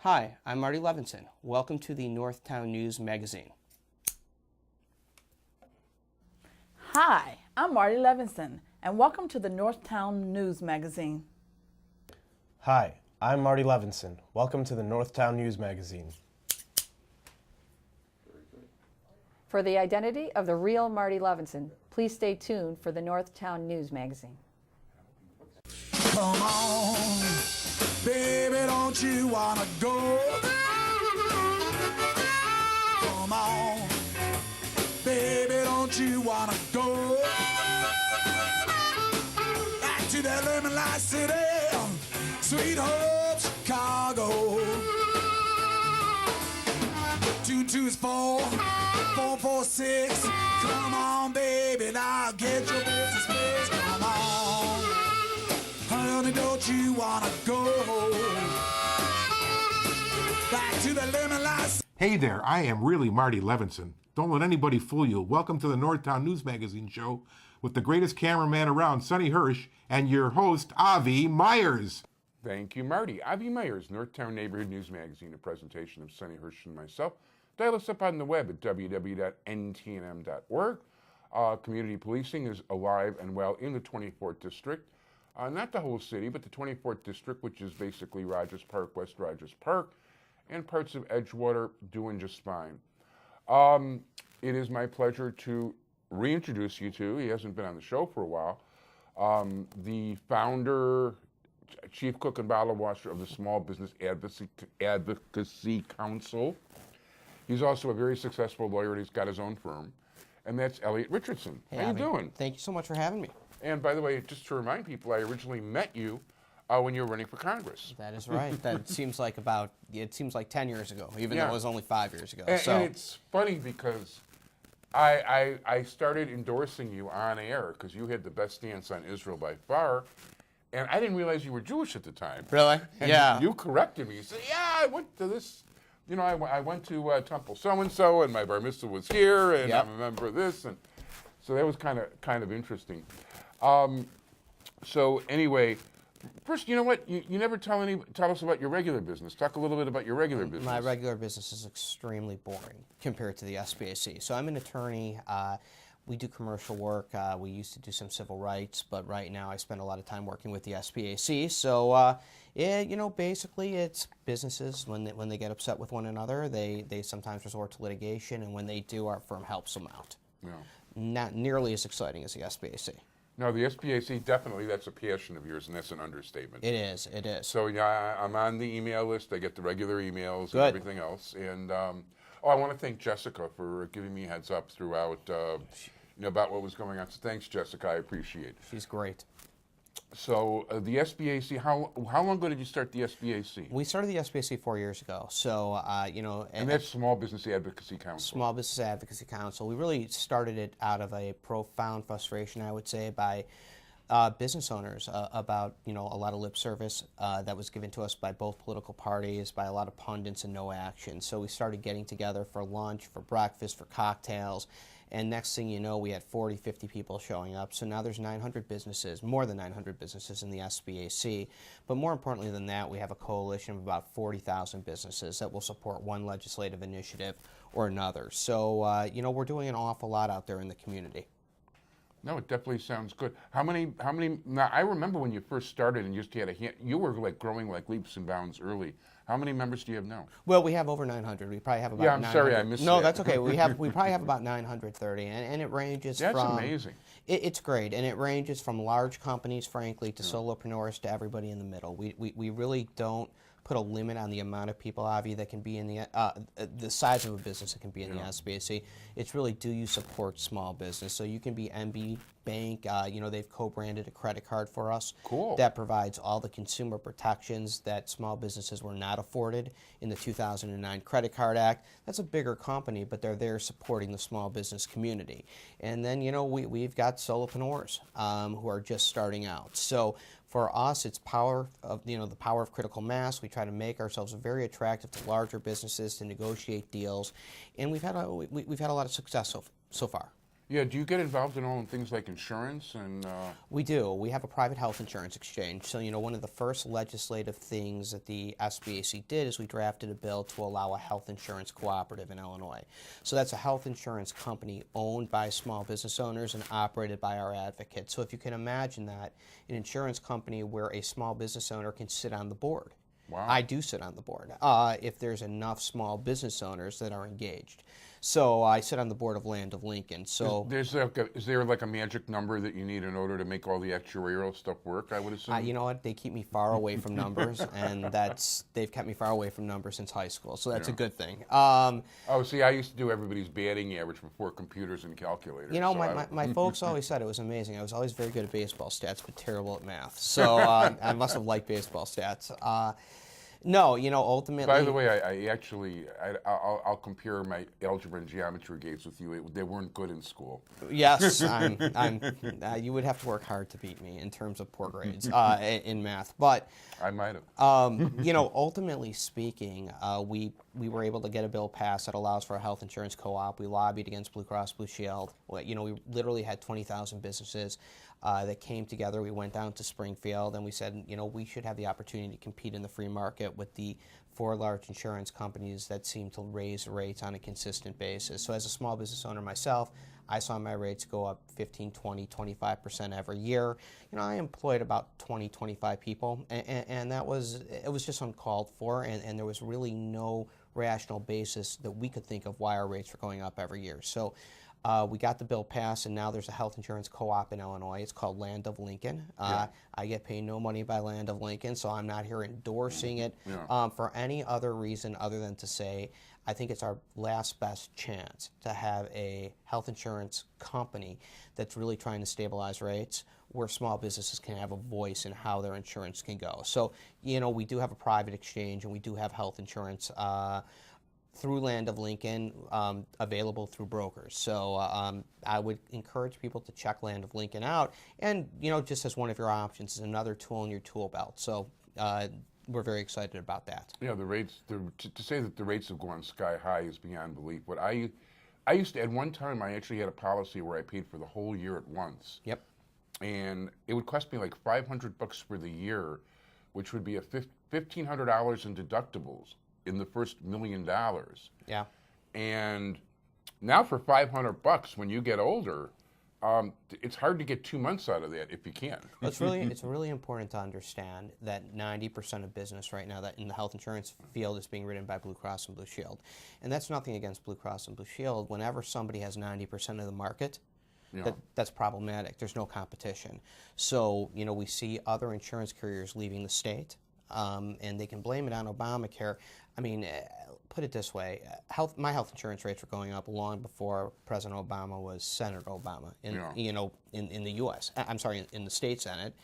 Hi, I'm Marty Levinson. Welcome to the Northtown News Magazine. Hi, I'm Marty Levinson, and welcome to the Northtown News Magazine. Hi, I'm Marty Levinson. Welcome to the Northtown News Magazine. For the identity of the real Marty Levinson, please stay tuned for the Northtown News Magazine. Come on, baby, don't you wanna go? Come on, baby, don't you wanna go? Back to that lemon light city, sweet home Chicago. 224 446. Come on, baby, now get your business fixed. Come on, honey, don't you wanna go back to the lemon light? Hey there, I am really Marty Levinson. Don't let anybody fool you. Welcome to the Northtown News Magazine show with the greatest cameraman around, Sonny Hirsch, and your host, Avi Myers. Thank you, Marty. Avi Myers, Northtown Neighborhood News Magazine, a presentation of Sonny Hirsch and myself. Dial us up on the web at www.ntnm.org. Community policing is alive and well in the 24th District. Not the whole city, but the 24th District, which is basically Rogers Park, West Rogers Park, and parts of Edgewater, doing just fine. It is my pleasure to reintroduce you to, he hasn't been on the show for a while, the founder, chief cook and bottle washer of the Small Business Advocacy Council. He's also a very successful lawyer, and he's got his own firm, and that's Elliot Richardson. Hey, How Avi. you doing? Thank you so much for having me. And by the way, just to remind people, I originally met you when you were running for Congress. That is right. That seems like 10 years ago, even though Yeah. it was only 5 years ago. And it's funny because I started endorsing you on air because you had the best stance on Israel by far, and I didn't realize you were Jewish at the time. Really? And Yeah. you corrected me. You said, yeah, I went to this, I went to Temple so-and-so, and my bar mitzvah was here, and Yep. I'm a member of this, and so that was kind of interesting. So anyway, first, you know what? You never tell us about your regular business. Talk a little bit about your regular business. My regular business is extremely boring compared to the SBAC. So I'm an attorney. We do commercial work. We used to do some civil rights, but right now I spend a lot of time working with the SBAC. So, basically it's businesses, when they get upset with one another, they sometimes resort to litigation, and when they do, our firm helps them out. Yeah. Not nearly as exciting as the SBAC. No, the SBAC, definitely, that's a passion of yours, and that's an understatement. It is. So, yeah, I'm on the email list. I get the regular emails Good. and everything else. And, I want to thank Jessica for giving me a heads up throughout, about what was going on. So thanks, Jessica. I appreciate it. She's great. So, the SBAC, how long ago did you start the SBAC? We started the SBAC 4 years ago. So, And that's Small Business Advocacy Council. Small Business Advocacy Council. We really started it out of a profound frustration, I would say, by business owners about a lot of lip service that was given to us by both political parties, by a lot of pundits, and no action. So we started getting together for lunch, for breakfast, for cocktails, and next thing you know, we had 40, 50 people showing up. So now there's 900 businesses, more than 900 businesses in the SBAC. But more importantly than that, we have a coalition of about 40,000 businesses that will support one legislative initiative or another. So, we're doing an awful lot out there in the community. No, it definitely sounds good. How many, now I remember when you first started and you were like growing like leaps and bounds early. How many members do you have now? Well, we have over 900. We probably have about Yeah, I'm 900. sorry I missed No, that. that's okay. We probably have about 930, and it ranges That's from... amazing. It's great, and it ranges from large companies, frankly, to solopreneurs, to everybody in the middle. We really don't put a limit on the amount of people, Avi, that can be in the size of a business that can be in the SBAC. It's really, do you support small business? So you can be MB Bank. They've co-branded a credit card for us. Cool. That provides all the consumer protections that small businesses were not afforded in the 2009 Credit Card Act. That's a bigger company, but they're there supporting the small business community. And then, we've got solopreneurs who are just starting out. So for us, it's the power of critical mass. We try to make ourselves very attractive to larger businesses to negotiate deals, and we've had a lot of success so far. Yeah, do you get involved in all things like insurance and? We do. We have a private health insurance exchange. So, one of the first legislative things that the SBAC did is we drafted a bill to allow a health insurance cooperative in Illinois. So that's a health insurance company owned by small business owners and operated by our advocates. So if you can imagine that, an insurance company where a small business owner can sit on the board. Wow. I do sit on the board if there's enough small business owners that are engaged. So I sit on the board of Land of Lincoln. So is there like a magic number that you need in order to make all the actuarial stuff work? I would assume. you know what? They keep me far away from numbers, and they've kept me far away from numbers since high school. So that's a good thing. Oh, see, I used to do everybody's batting average before computers and calculators. My folks always said it was amazing. I was always very good at baseball stats, but terrible at math. So I must have liked baseball stats. No, ultimately. By the way, I'll compare my algebra and geometry grades with you. They weren't good in school. Yes, you would have to work hard to beat me in terms of poor grades in math. But I might have. ultimately speaking, we were able to get a bill passed that allows for a health insurance co-op. We lobbied against Blue Cross Blue Shield. We literally had 20,000 businesses that came together. We went down to Springfield and we said, we should have the opportunity to compete in the free market with the 4 large insurance companies that seem to raise rates on a consistent basis. So as a small business owner myself, I saw my rates go up 15, 20, 25% every year. I employed about 20, 25 people, and it was just uncalled for, and there was really no rational basis that we could think of why our rates were going up every year. So we got the bill passed, and now there's a health insurance co-op in Illinois. It's called Land of Lincoln. I get paid no money by Land of Lincoln, so I'm not here endorsing it for any other reason other than to say I think it's our last best chance to have a health insurance company that's really trying to stabilize rates where small businesses can have a voice in how their insurance can go. So, we do have a private exchange, and we do have health insurance through Land of Lincoln, available through brokers. So I would encourage people to check Land of Lincoln out, and just as one of your options, is another tool in your tool belt. So we're very excited about that. Yeah, the rates. To say that the rates have gone sky high is beyond belief. What I used to, at one time, I actually had a policy where I paid for the whole year at once. Yep. And it would cost me like $500 for the year, which would be $1,500 in deductibles in the first $1 million. Yeah. And now for $500, when you get older, it's hard to get 2 months out of that if you can. It's really important to understand that 90% of business right now that in the health insurance field is being written by Blue Cross and Blue Shield. And that's nothing against Blue Cross and Blue Shield. Whenever somebody has 90% of the market, that's problematic. There's no competition. So, we see other insurance carriers leaving the state, and they can blame it on Obamacare. I mean, put it this way, my health insurance rates were going up long before President Obama was Senator Obama in the U.S. I'm sorry, in the state Senate,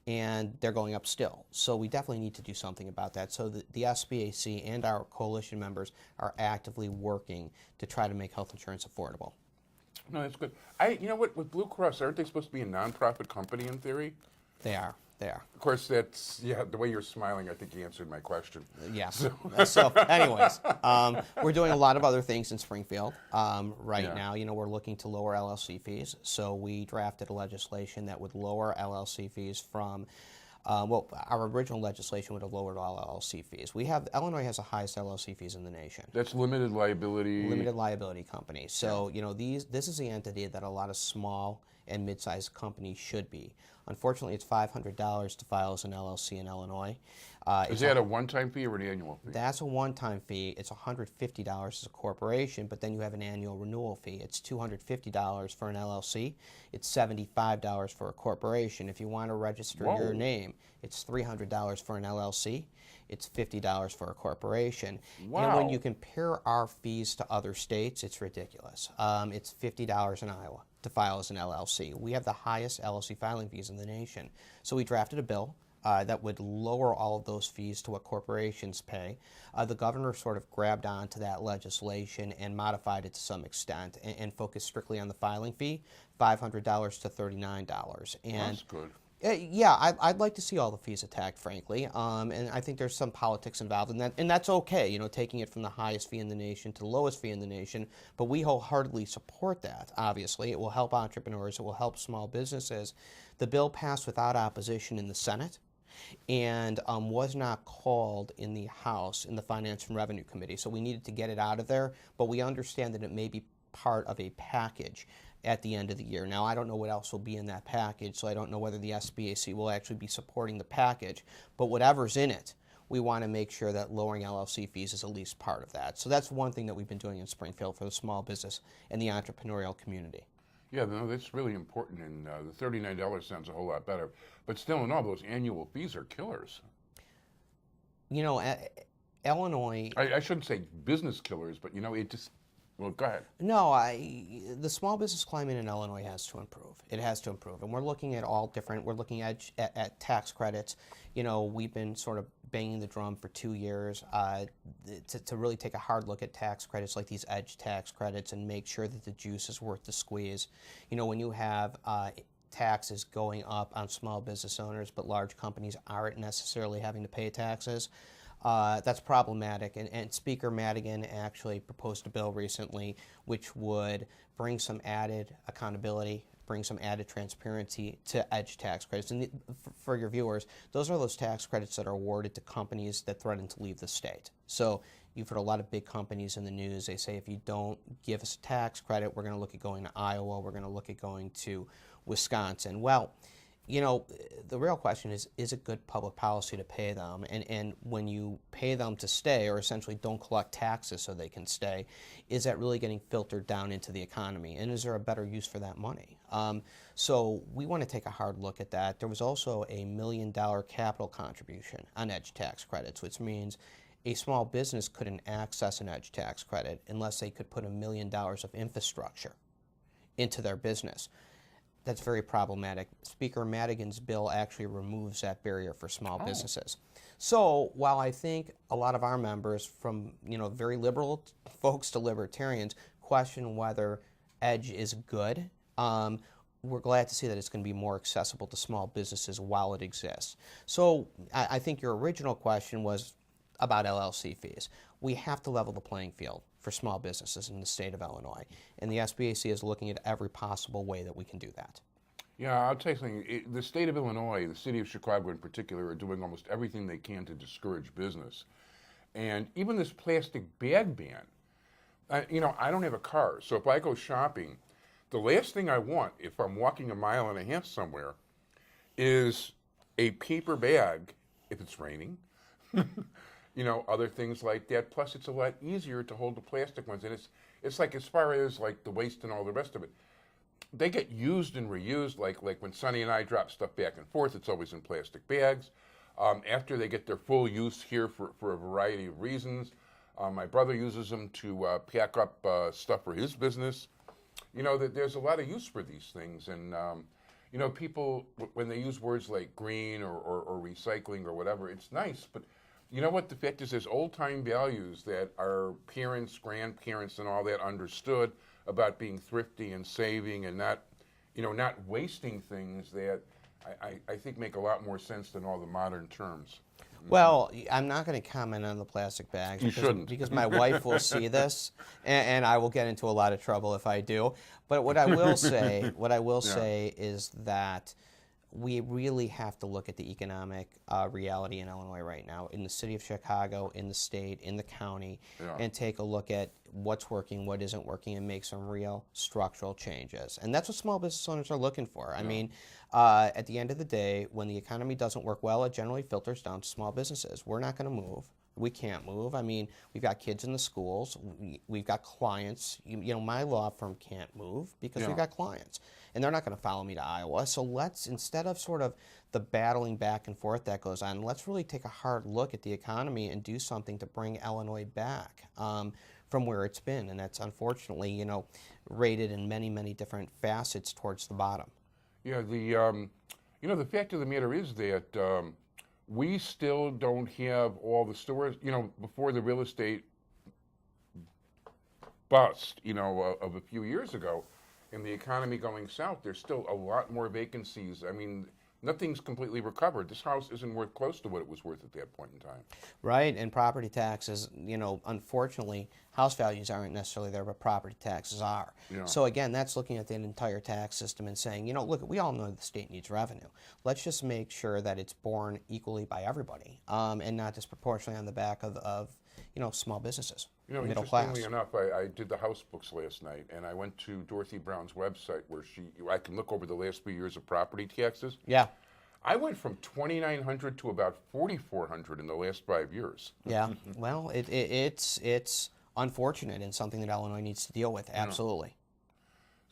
and they're going up still. So we definitely need to do something about that. So the SBAC and our coalition members are actively working to try to make health insurance affordable. No, that's good. You know what, with Blue Cross, aren't they supposed to be a nonprofit company in theory? They are. Of course, that's, the way you're smiling, I think you answered my question. Yeah. So anyways, we're doing a lot of other things in Springfield right now. We're looking to lower LLC fees. So we drafted a legislation that would lower LLC fees from, our original legislation would have lowered all LLC fees. Illinois has the highest LLC fees in the nation. That's limited liability. Limited liability company. So, this is the entity that a lot of small and mid-sized companies should be. Unfortunately, it's $500 to file as an LLC in Illinois. Is that a one-time fee or an annual fee? That's a one-time fee. It's $150 as a corporation, but then you have an annual renewal fee. It's $250 for an LLC. It's $75 for a corporation. If you want to register your name, it's $300 for an LLC. It's $50 for a corporation. Wow. And when you compare our fees to other states, it's ridiculous. It's $50 in Iowa to file as an LLC. We have the highest LLC filing fees in the nation. So we drafted a bill that would lower all of those fees to what corporations pay. The governor sort of grabbed onto that legislation and modified it to some extent and focused strictly on the filing fee, $500 to $39. And that's good. Yeah, I'd like to see all the fees attacked, frankly, and I think there's some politics involved in that, and that's okay, taking it from the highest fee in the nation to the lowest fee in the nation, but we wholeheartedly support that, obviously. It will help entrepreneurs, it will help small businesses. The bill passed without opposition in the Senate and was not called in the House in the Finance and Revenue Committee, so we needed to get it out of there, but we understand that it may be part of a package at the end of the year. Now, I don't know what else will be in that package, so I don't know whether the SBAC will actually be supporting the package, but whatever's in it, we want to make sure that lowering LLC fees is at least part of that. So that's one thing that we've been doing in Springfield for the small business and the entrepreneurial community. Yeah, no, that's really important, and the $39 sounds a whole lot better. But still, in all, those annual fees are killers. Illinois... I shouldn't say business killers, but, it just... Well, go ahead. No, the small business climate in Illinois has to improve. It has to improve, and we're looking at all different. We're looking at tax credits. We've been sort of banging the drum for 2 years to really take a hard look at tax credits like these EDGE tax credits and make sure that the juice is worth the squeeze. When you have taxes going up on small business owners, but large companies aren't necessarily having to pay taxes. That's problematic, and Speaker Madigan actually proposed a bill recently which would bring some added accountability, bring some added transparency to EDGE tax credits. And for your viewers, those are those tax credits that are awarded to companies that threaten to leave the state. So you've heard a lot of big companies in the news. They say, if you don't give us a tax credit, we're going to look at going to Iowa, we're going to look at going to Wisconsin. Well, the real question is it good public policy to pay them? And when you pay them to stay, or essentially don't collect taxes so they can stay, is that really getting filtered down into the economy? And is there a better use for that money? So we want to take a hard look at that. There was also a $1 million capital contribution on EDGE tax credits, which means a small business couldn't access an EDGE tax credit unless they could put $1 million of infrastructure into their business. That's very problematic. Speaker Madigan's bill actually removes that barrier for small businesses. So while I think a lot of our members, from very liberal folks to libertarians, question whether EDGE is good, we're glad to see that it's going to be more accessible to small businesses while it exists. So I think your original question was about LLC fees. We have to level the playing field for small businesses in the state of Illinois, and the SBAC is looking at every possible way that we can do that. Yeah, I'll tell you something. The state of Illinois, the city of Chicago in particular, are doing almost everything they can to discourage business. And even this plastic bag ban, I don't have a car, so if I go shopping, the last thing I want, if I'm walking 1.5 miles somewhere, is a paper bag, if it's raining, other things like that. Plus, it's a lot easier to hold the plastic ones. And it's like, as far as like the waste and all the rest of it, they get used and reused. Like when Sonny and I drop stuff back and forth, it's always in plastic bags. After they get their full use here for a variety of reasons, my brother uses them to pack up stuff for his business. There's a lot of use for these things. And, people, when they use words like green or recycling or whatever, it's nice. But you know what? The fact is, there's old-time values that our parents, grandparents, and all that understood about being thrifty and saving and not wasting things that I think make a lot more sense than all the modern terms. Well, I'm not going to comment on the plastic bags. You shouldn't. Because my wife will see this, and I will get into a lot of trouble if I do. But what I will say is that we really have to look at the economic reality in Illinois right now, in the city of Chicago, in the state, in the county, and take a look at what's working, what isn't working, and make some real structural changes. And that's what small business owners are looking for. I mean, at the end of the day, when the economy doesn't work well, it generally filters down to small businesses. We're not going to move. We can't move. I mean, we've got kids in the schools. We've got clients. My law firm can't move because we've got clients. And they're not going to follow me to Iowa. So let's, instead of sort of the battling back and forth that goes on, let's really take a hard look at the economy and do something to bring Illinois back from where it's been. And that's unfortunately, rated in many, many different facets towards the bottom. Yeah, the fact of the matter is that we still don't have all the stores, before the real estate bust, of a few years ago, and the economy going south, there's still a lot more vacancies. I mean, nothing's completely recovered. This house isn't worth close to what it was worth at that point in time. Right, and property taxes, unfortunately, house values aren't necessarily there, but property taxes are. Yeah. So again, that's looking at the entire tax system and saying, look, we all know the state needs revenue. Let's just make sure that it's borne equally by everybody, and not disproportionately on the back of small businesses, middle class. Interestingly enough, I did the house books last night, and I went to Dorothy Brown's website where I can look over the last few years of property taxes. Yeah. I went from 2,900 to about 4,400 in the last 5 years. Yeah, well, it's unfortunate and something that Illinois needs to deal with, absolutely.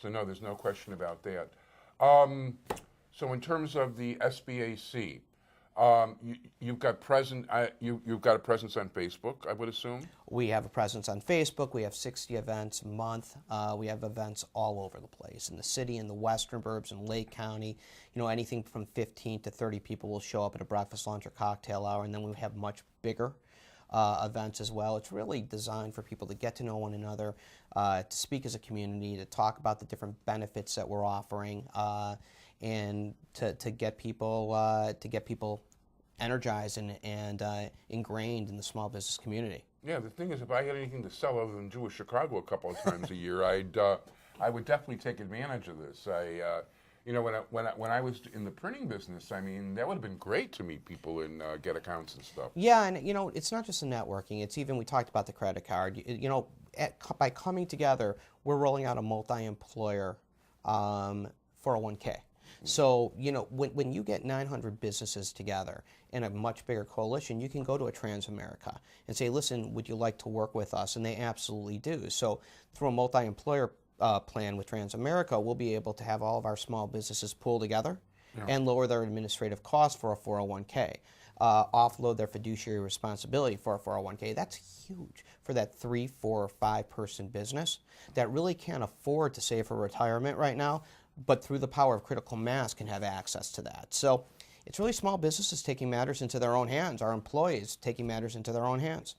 So no, there's no question about that. So in terms of the SBAC, you've got you've got a presence on Facebook, I would assume. We have a presence on Facebook. We have 60 events a month. We have events all over the place in the city, in the western burbs, in Lake County. Anything from 15 to 30 people will show up at a breakfast, lunch, or cocktail hour, and then we have much bigger events as well. It's really designed for people to get to know one another, to speak as a community, to talk about the different benefits that we're offering, and to get people energized and ingrained in the small business community. Yeah, the thing is, if I had anything to sell other than Jewish Chicago a couple of times a year, I would definitely take advantage of this. When I was in the printing business, I mean, that would have been great to meet people and get accounts and stuff. Yeah, and it's not just the networking. It's even, we talked about the credit card. By coming together, we're rolling out a multi-employer 401k. So, when you get 900 businesses together in a much bigger coalition, you can go to a Transamerica and say, listen, would you like to work with us? And they absolutely do. So through a multi-employer plan with Transamerica, we'll be able to have all of our small businesses pull together and lower their administrative costs for a 401k, offload their fiduciary responsibility for a 401k. That's huge for that 3, 4, or 5 person business that really can't afford to save for retirement right now, but through the power of critical mass can have access to that. So it's really small businesses taking matters into their own hands, our employees taking matters into their own hands.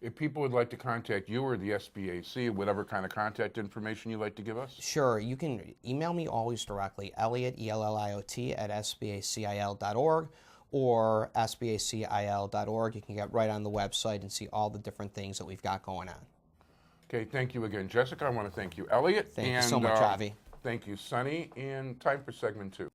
If people would like to contact you or the SBAC, whatever kind of contact information you'd like to give us? Sure, you can email me always directly, Elliot, ELLIOT, at sbacil.org, or sbacil.org. You can get right on the website and see all the different things that we've got going on. Okay, thank you again, Jessica. I want to thank you, Elliot. Thank you so much, Avi. Thank you, Sonny. And time for segment 2.